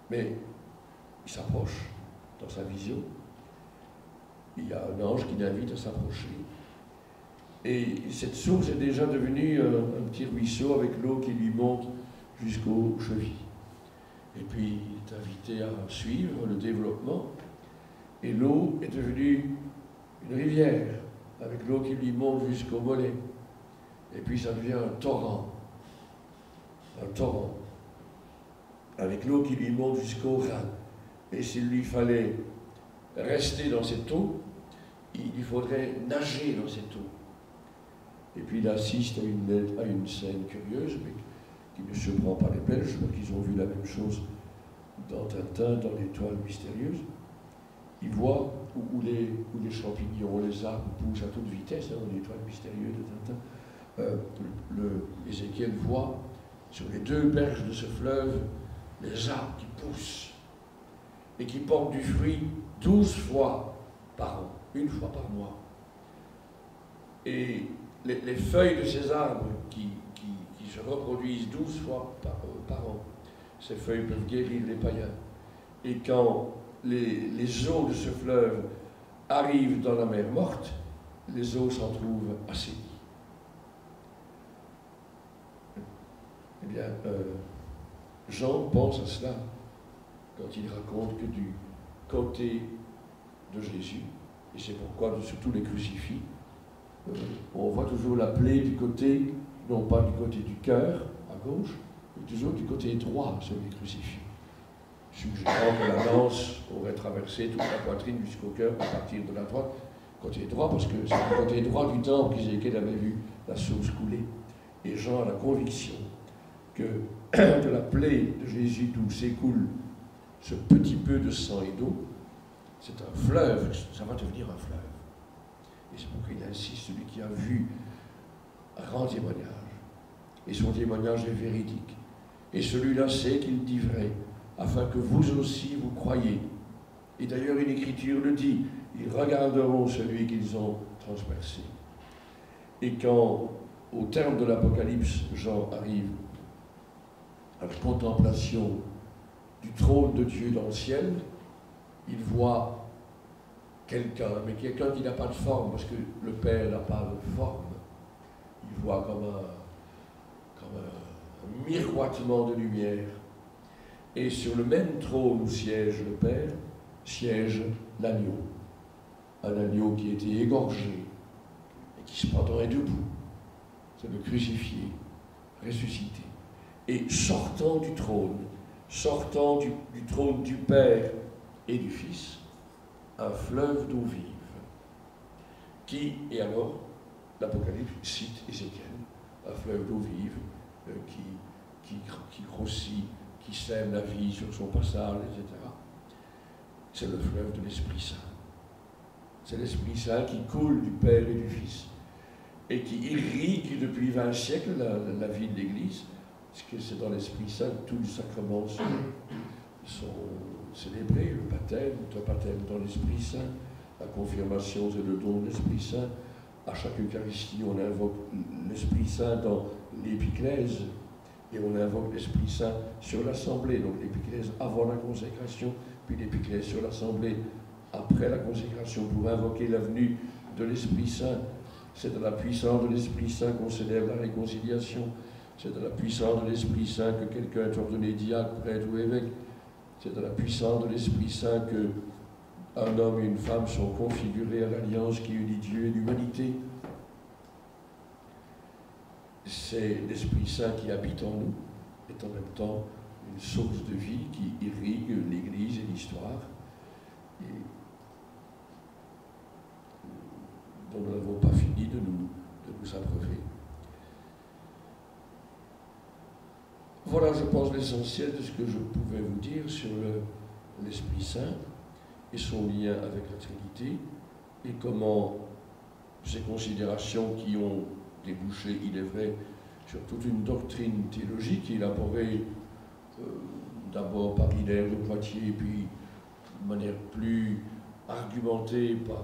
Mais il s'approche dans sa vision. Il y a un ange qui l'invite à s'approcher. Et cette source est déjà devenue un petit ruisseau avec l'eau qui lui monte jusqu'aux chevilles. Et puis il est invité à suivre le développement. Et l'eau est devenue une rivière avec l'eau qui lui monte jusqu'au mollet. Et puis ça devient un torrent. Un torrent. Avec l'eau qui lui monte jusqu'au rein. Et s'il lui fallait rester dans cette eau, il lui faudrait nager dans cette eau. Et puis il assiste à une scène curieuse, mais qui ne surprend pas les Belges, je crois qu'ils ont vu la même chose dans Tintin, dans l'Étoile mystérieuse. Ils voient où les champignons, les arbres poussent à toute vitesse, dans l'Étoile mystérieuse de Tintin. Ézéchiel voit sur les deux berges de ce fleuve les arbres qui poussent et qui portent du fruit 12 fois par an, une fois par mois. Et les feuilles de ces arbres qui se reproduisent 12 fois par an, ces feuilles peuvent guérir les païens. Et quand les eaux de ce fleuve arrivent dans la mer morte, les eaux s'en trouvent assainies. Eh bien, Jean pense à cela quand il raconte que du côté de Jésus, et c'est pourquoi sur tous les crucifix, on voit toujours la plaie du côté, non pas du côté du cœur, à gauche, mais toujours du côté droit sur les crucifix, suggérant que la lance aurait traversé toute la poitrine jusqu'au cœur à partir de la droite, côté droit, parce que c'est du côté droit du temple qu'Ézéchiel avait vu la source couler. Et Jean a la conviction que de la plaie de Jésus d'où s'écoule ce petit peu de sang et d'eau, c'est un fleuve, ça va devenir un fleuve. Et c'est pourquoi il insiste, celui qui a vu rend témoignage. Et son témoignage est véridique. Et celui-là sait qu'il dit vrai, afin que vous aussi vous croyiez. Et d'ailleurs une écriture le dit, ils regarderont celui qu'ils ont transpercé. Et quand, au terme de l'Apocalypse, Jean arrive à la contemplation du trône de Dieu dans le ciel, il voit quelqu'un, mais quelqu'un qui n'a pas de forme, parce que le Père n'a pas de forme. Il voit comme un miroitement de lumière. Et sur le même trône où siège le Père, siège l'agneau. Un agneau qui a été égorgé et qui cependant est debout. C'est le crucifié, ressuscité. Et sortant du trône du Père et du Fils, un fleuve d'eau vive, et alors, l'Apocalypse cite Ézéchiel, un fleuve d'eau vive qui grossit, qui sème la vie sur son passage, etc. C'est le fleuve de l'Esprit Saint. C'est l'Esprit Saint qui coule du Père et du Fils, et qui irrigue depuis 20 siècles la vie de l'Église, parce que c'est dans l'Esprit Saint que tous les sacrements sont célébrés, le baptême, notre baptême dans l'Esprit Saint, la confirmation c'est le don de l'Esprit Saint, à chaque Eucharistie on invoque l'Esprit Saint dans l'épiclèse, et on invoque l'Esprit Saint sur l'Assemblée, donc l'épiclèse avant la consécration, puis l'épiclèse sur l'Assemblée après la consécration, pour invoquer la venue de l'Esprit Saint. C'est de la puissance de l'Esprit Saint qu'on célèbre la réconciliation. C'est de la puissance de l'Esprit Saint que quelqu'un est ordonné diacre, prêtre ou évêque. C'est de la puissance de l'Esprit Saint que un homme et une femme sont configurés à l'alliance qui unit Dieu et l'humanité. C'est l'Esprit Saint qui habite en nous, est en même temps une source de vie qui irrigue l'Église et l'histoire, et dont nous n'avons pas fini de nous abreuver. Voilà, je pense, l'essentiel de ce que je pouvais vous dire sur l'Esprit Saint et son lien avec la Trinité, et comment ces considérations qui ont débouché, il est vrai, sur toute une doctrine théologique élaborée d'abord par Hilaire de Poitiers, puis de manière plus argumentée par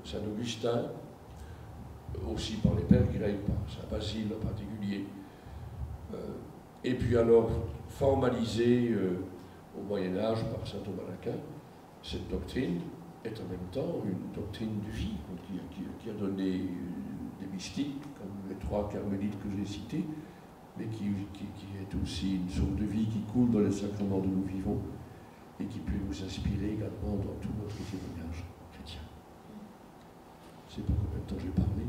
Saint Augustin, aussi par les pères grecs, par Saint Basile en particulier, et puis alors formalisée au Moyen-Âge par saint Thomas d'Aquin, cette doctrine est en même temps une doctrine de vie qui a donné des mystiques, comme les 3 carmélites que j'ai cités, mais qui est aussi une source de vie qui coule dans les sacrements dont nous vivons et qui peut nous inspirer également dans tout notre témoignage chrétien. Je ne sais pas combien de temps j'ai parlé.